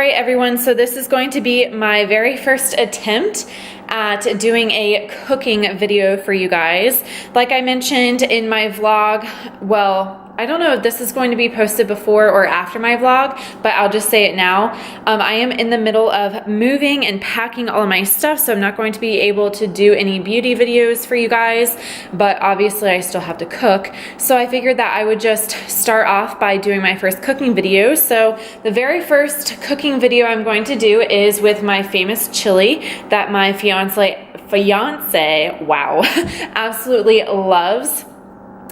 right, everyone, so this is going to be my very first attempt at doing a cooking video for you guys. Like I mentioned in my vlog, well, I don't know if this is going to be posted before or after my vlog, but I'll just say it now. I am in the middle of moving and packing all of my stuff, so I'm not going to be able to do any beauty videos for you guys, but obviously I still have to cook. So I figured that I would just start off by doing my first cooking video. So the very first cooking video I'm going to do is with my famous chili that my fiance, wow, absolutely loves.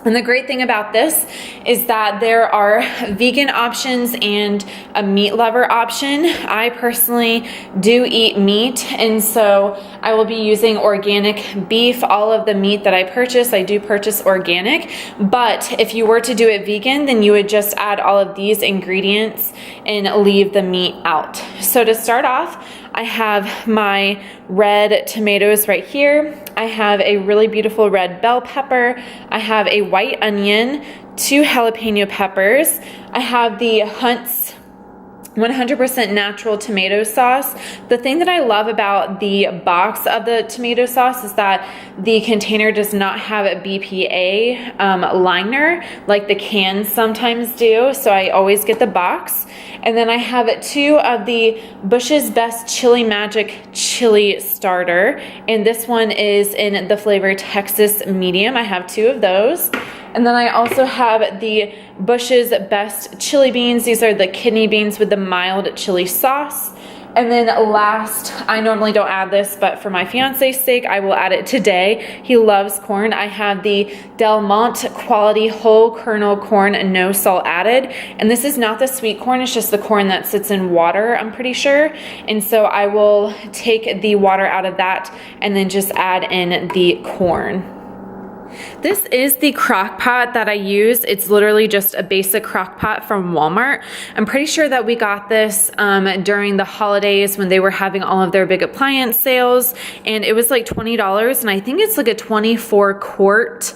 And the great thing about this is that there are vegan options and a meat lover option. I personally do eat meat, and so I will be using organic beef. All of the meat that I purchase, I do purchase organic. But if you were to do it vegan, then you would just add all of these ingredients and leave the meat out. So to start off, I have my red tomatoes right here. I have a really beautiful red bell pepper. I have a white onion, 2 jalapeno peppers. I have the Hunt's 100% natural tomato sauce. The thing that I love about the box of the tomato sauce is that the container does not have a BPA liner like the cans sometimes do, so I always get the box. And then I have 2 of the Bush's Best Chili Magic Chili Starter, and this one is in the flavor Texas Medium. I have 2 of those. And then I also have the Bush's Best Chili Beans. These are the kidney beans with the mild chili sauce. And then last, I normally don't add this, but for my fiance's sake, I will add it today. He loves corn. I have the Del Monte Quality Whole Kernel Corn, no salt added. And this is not the sweet corn, it's just the corn that sits in water, I'm pretty sure. And so I will take the water out of that and then just add in the corn. This is the crock pot that I use. It's literally just a basic crock pot from Walmart. I'm pretty sure that we got this during the holidays when they were having all of their big appliance sales, and it was like $20, and I think it's like a 24 quart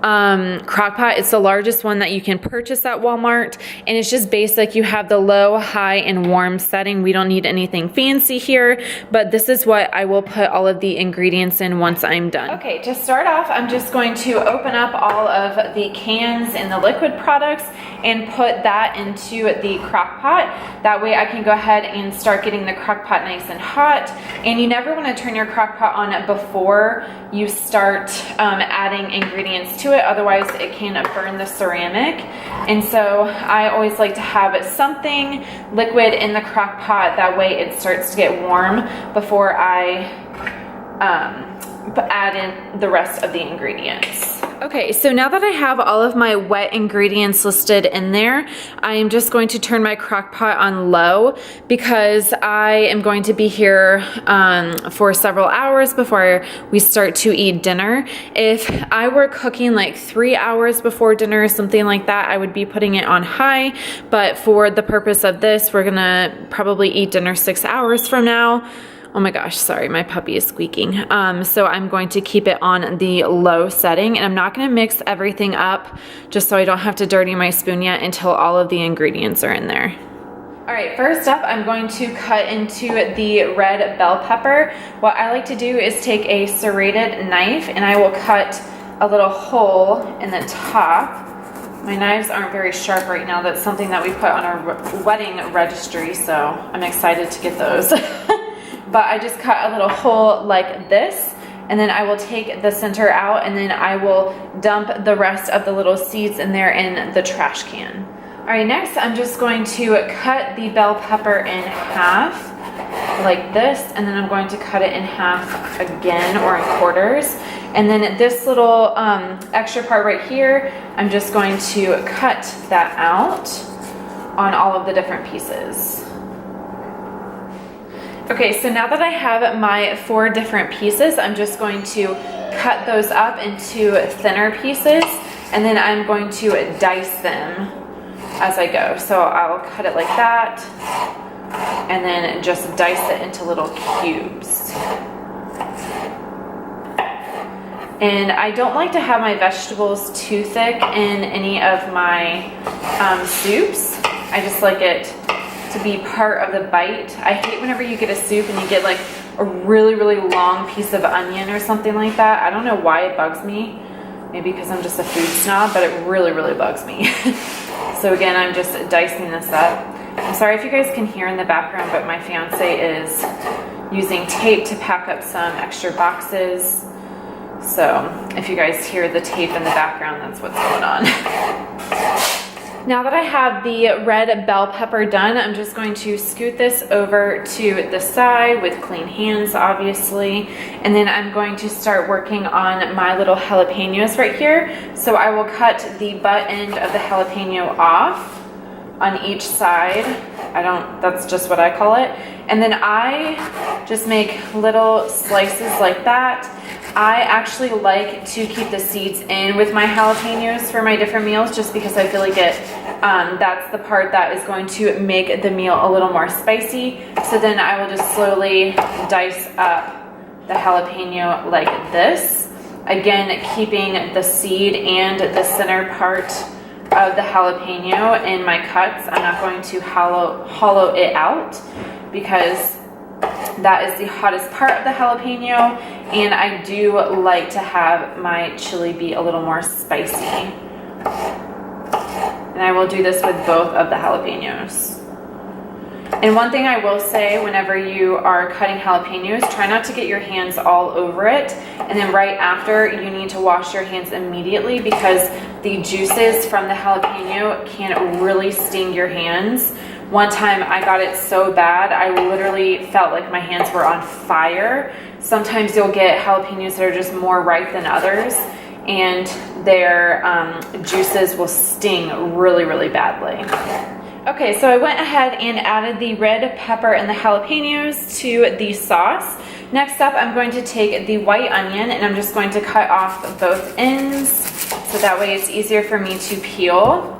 crock pot. It's the largest one that you can purchase at Walmart, and it's just basic. You have the low, high, and warm setting. We don't need anything fancy here, but this is what I will put all of the ingredients in once I'm done. Okay, to start off, I'm just going to open up all of the cans and the liquid products and put that into the crock pot. That way I can go ahead and start getting the crock pot nice and hot. And you never want to turn your crock pot on before you start adding ingredients to it, otherwise it can burn the ceramic. And so I always like to have something liquid in the crock pot, that way it starts to get warm before I add in the rest of the ingredients. Okay, so now that I have all of my wet ingredients listed in there, I am just going to turn my crock pot on low because I am going to be here for several hours before we start to eat dinner. If I were cooking like 3 hours before dinner or something like that, I would be putting it on high, but for the purpose of this, we're gonna probably eat dinner 6 hours from now. Oh my gosh, sorry, my puppy is squeaking. So I'm going to keep it on the low setting, and I'm not gonna mix everything up just so I don't have to dirty my spoon yet until all of the ingredients are in there. All right, first up, I'm going to cut into the red bell pepper. What I like to do is take a serrated knife and I will cut a little hole in the top. My knives aren't very sharp right now. That's something that we put on our wedding registry, so I'm excited to get those. But I just cut a little hole like this, and then I will take the center out, and then I will dump the rest of the little seeds in there in the trash can. All right, next I'm just going to cut the bell pepper in half like this, and then I'm going to cut it in half again, or in quarters. And then this little extra part right here, I'm just going to cut that out on all of the different pieces. Okay, so now that I have my 4 different pieces, I'm just going to cut those up into thinner pieces, and then I'm going to dice them as I go. So I'll cut it like that, and then just dice it into little cubes. And I don't like to have my vegetables too thick in any of my soups. I just like it to be part of the bite. I hate whenever you get a soup and you get like a really, really long piece of onion or something like that. I don't know why it bugs me. Maybe because I'm just a food snob, but it really, really bugs me. So again, I'm just dicing this up. I'm sorry if you guys can hear in the background, but my fiance is using tape to pack up some extra boxes. So if you guys hear the tape in the background, that's what's going on. Now that I have the red bell pepper done, I'm just going to scoot this over to the side with clean hands, obviously. And then I'm going to start working on my little jalapenos right here. So I will cut the butt end of the jalapeno off on each side. That's just what I call it. And then I just make little slices like that. I actually like to keep the seeds in with my jalapenos for my different meals, just because I feel like that's the part that is going to make the meal a little more spicy. So then I will just slowly dice up the jalapeno like this. Again, keeping the seed and the center part of the jalapeno in my cuts. I'm not going to hollow it out because that is the hottest part of the jalapeno, and I do like to have my chili be a little more spicy. And I will do this with both of the jalapenos. And one thing I will say, whenever you are cutting jalapenos, try not to get your hands all over it. And then right after, you need to wash your hands immediately, because the juices from the jalapeno can really sting your hands. One time I got it so bad, I literally felt like my hands were on fire. Sometimes you'll get jalapenos that are just more ripe than others, and their juices will sting really, really badly. Okay, so I went ahead and added the red pepper and the jalapenos to the sauce. Next up, I'm going to take the white onion and I'm just going to cut off both ends, so that way it's easier for me to peel.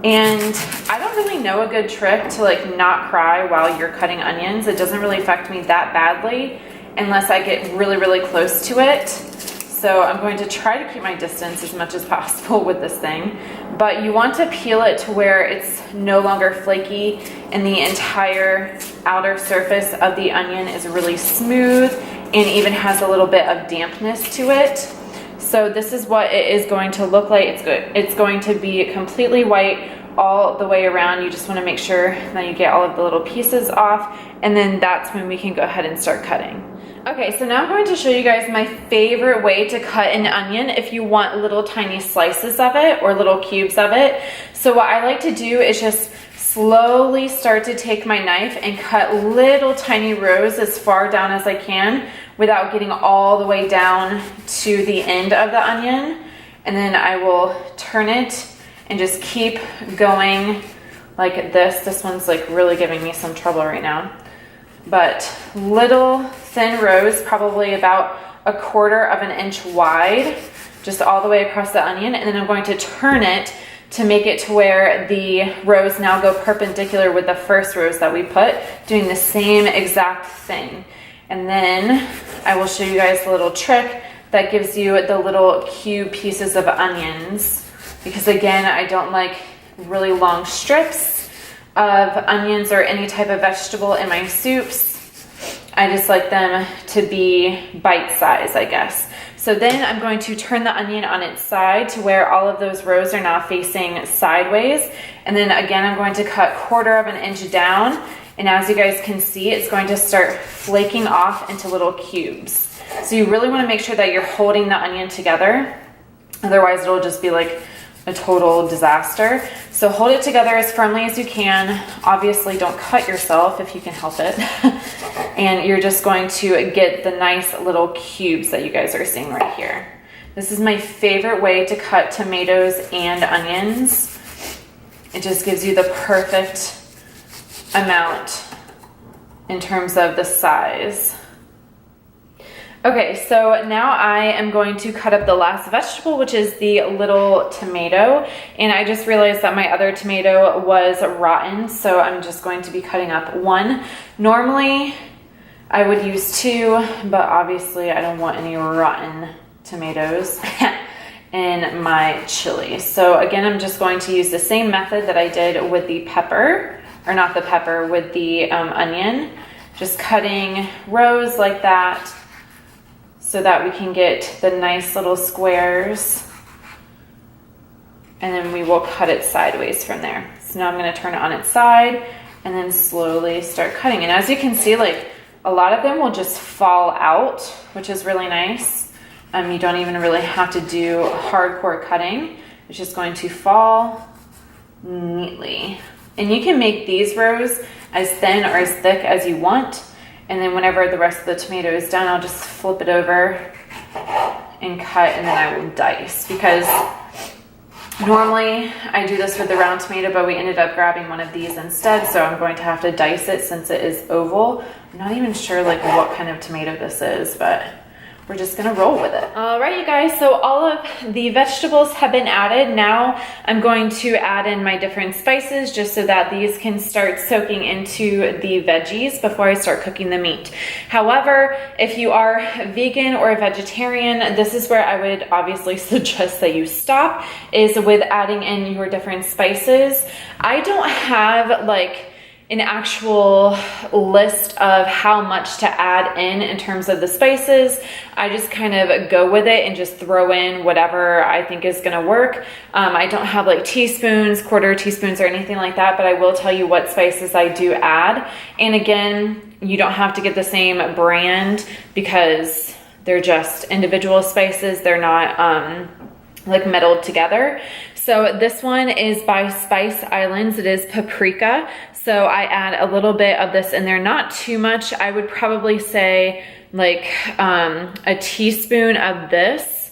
And I don't really know a good trick to like not cry while you're cutting onions. It doesn't really affect me that badly unless I get really, really close to it. So I'm going to try to keep my distance as much as possible with this thing. But you want to peel it to where it's no longer flaky and the entire outer surface of the onion is really smooth and even has a little bit of dampness to it. So this is what it is going to look like. It's going to be completely white all the way around. You just want to make sure that you get all of the little pieces off, and then that's when we can go ahead and start cutting. Okay, so now I'm going to show you guys my favorite way to cut an onion if you want little tiny slices of it or little cubes of it. So what I like to do is just slowly start to take my knife and cut little tiny rows as far down as I can without getting all the way down to the end of the onion. And then I will turn it and just keep going like this. This one's like really giving me some trouble right now. But little thin rows, probably about 1/4 of an inch wide, just all the way across the onion. And then I'm going to turn it to make it to where the rows now go perpendicular with the first rows that we put, doing the same exact thing. And then I will show you guys a little trick that gives you the little cube pieces of onions, because again, I don't like really long strips of onions or any type of vegetable in my soups. I just like them to be bite size, I guess. So then I'm going to turn the onion on its side to where all of those rows are now facing sideways. And then again, I'm going to cut 1/4 of an inch down. And as you guys can see, it's going to start flaking off into little cubes. So you really want to make sure that you're holding the onion together. Otherwise, it'll just be like a total disaster. So hold it together as firmly as you can. Obviously, don't cut yourself if you can help it. And you're just going to get the nice little cubes that you guys are seeing right here. This is my favorite way to cut tomatoes and onions. It just gives you the perfect amount in terms of the size. Okay, so now I am going to cut up the last vegetable, which is the little tomato. And I just realized that my other tomato was rotten, so I'm just going to be cutting up one. Normally, I would use 2, but obviously I don't want any rotten tomatoes in my chili. So again, I'm just going to use the same method that I did with the pepper. or not the pepper, with the onion. Just cutting rows like that so that we can get the nice little squares. And then we will cut it sideways from there. So now I'm gonna turn it on its side and then slowly start cutting. And as you can see, like a lot of them will just fall out, which is really nice. You don't even really have to do hardcore cutting. It's just going to fall neatly. And you can make these rows as thin or as thick as you want. And then whenever the rest of the tomato is done, I'll just flip it over and cut, and then I will dice, because normally I do this with the round tomato, but we ended up grabbing one of these instead, so I'm going to have to dice it since it is oval. I'm not even sure like what kind of tomato this is, but we're just gonna roll with it. All right, you guys, so all of the vegetables have been added. Now I'm going to add in my different spices just so that these can start soaking into the veggies before I start cooking the meat. However, if you are vegan or a vegetarian, this is where I would obviously suggest that you stop, is with adding in your different spices. I don't have like an actual list of how much to add in terms of the spices. I just kind of go with it and just throw in whatever I think is gonna work. I don't have like teaspoons, quarter teaspoons or anything like that, but I will tell you what spices I do add. And again, you don't have to get the same brand because they're just individual spices. They're not like meddled together. So this one is by Spice Islands. It is paprika. So I add a little bit of this in there, not too much. I would probably say like a teaspoon of this.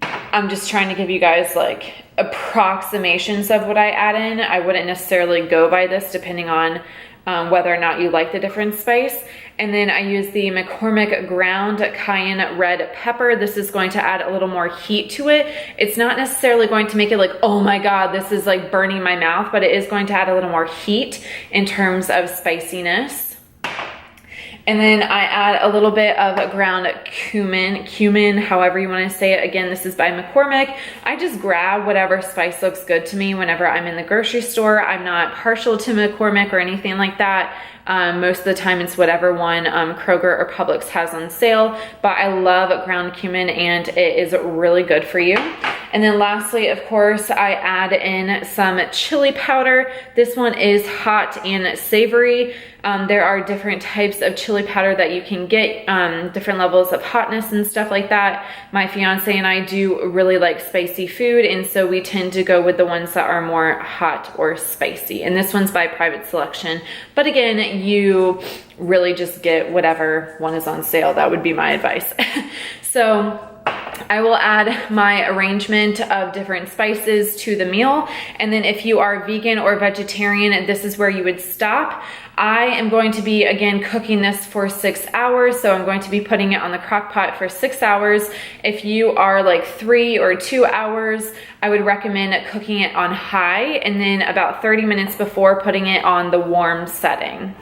I'm just trying to give you guys like approximations of what I add in. I wouldn't necessarily go by this depending on whether or not you like the different spice. And then I use the McCormick ground cayenne red pepper. This is going to add a little more heat to it. It's not necessarily going to make it like, oh my God, this is like burning my mouth, but it is going to add a little more heat in terms of spiciness. And then I add a little bit of ground cumin, however you want to say it. Again, this is by McCormick. I just grab whatever spice looks good to me whenever I'm in the grocery store. I'm not partial to McCormick or anything like that. Most of the time it's whatever one Kroger or Publix has on sale, but I love ground cumin and it is really good for you. And then lastly, of course, I add in some chili powder. This one is hot and savory. There are different types of chili powder that you can get, different levels of hotness and stuff like that. My fiance and I do really like spicy food, and so we tend to go with the ones that are more hot or spicy. And this one's by Private Selection. But again, you really just get whatever one is on sale. That would be my advice. So I will add my arrangement of different spices to the meal. And then if you are vegan or vegetarian, this is where you would stop. I am going to be, again, cooking this for 6 hours. So I'm going to be putting it on the crock pot for 6 hours. If you are like 3 or 2 hours, I would recommend cooking it on high and then about 30 minutes before putting it on the warm setting.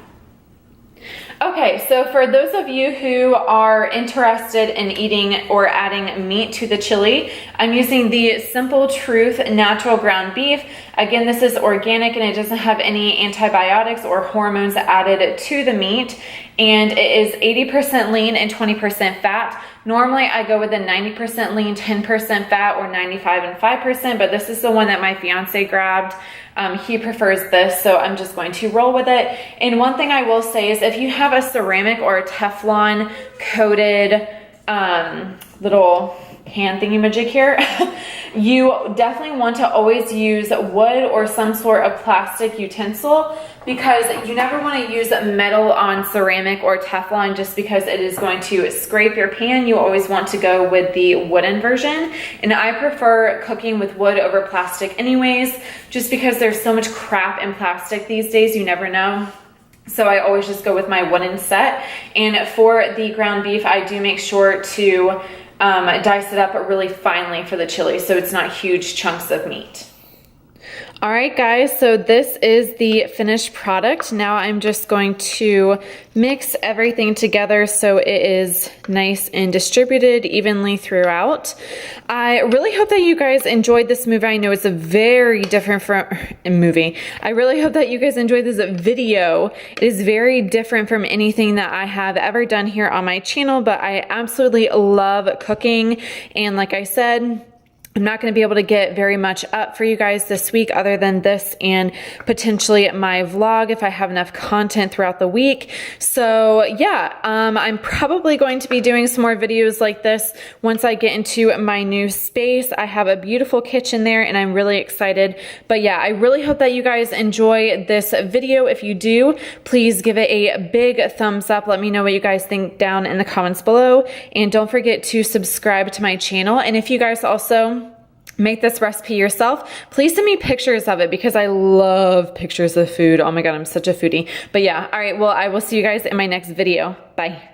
Okay, so for those of you who are interested in eating or adding meat to the chili, I'm using the Simple Truth natural ground beef. Again, this is organic and it doesn't have any antibiotics or hormones added to the meat. And it is 80% lean and 20% fat. Normally I go with a 90% lean, 10% fat, or 95 and 5%, but this is the one that my fiance grabbed. He prefers this, so I'm just going to roll with it. And one thing I will say is if you have a ceramic or a Teflon coated little hand thingy-majig here, you definitely want to always use wood or some sort of plastic utensil, because you never want to use metal on ceramic or Teflon just because it is going to scrape your pan. You always want to go with the wooden version. And I prefer cooking with wood over plastic anyways, just because there's so much crap in plastic these days, you never know. So I always just go with my wooden set. And for the ground beef, I do make sure to dice it up really finely for the chili so it's not huge chunks of meat. All right, guys, so this is the finished product. Now I'm just going to mix everything together so it is nice and distributed evenly throughout. I really hope that you guys enjoyed this movie. I know it's a very different from movie. I really hope that you guys enjoyed this video. It is very different from anything that I have ever done here on my channel, but I absolutely love cooking. And like I said, I'm not going to be able to get very much up for you guys this week other than this and potentially my vlog if I have enough content throughout the week. So yeah, I'm probably going to be doing some more videos like this once I get into my new space. I have a beautiful kitchen there and I'm really excited. But yeah, I really hope that you guys enjoy this video. If you do, please give it a big thumbs up. Let me know what you guys think down in the comments below. And don't forget to subscribe to my channel. And if you guys also make this recipe yourself, please send me pictures of it because I love pictures of food. Oh my God, I'm such a foodie. But yeah, all right, well, I will see you guys in my next video. Bye.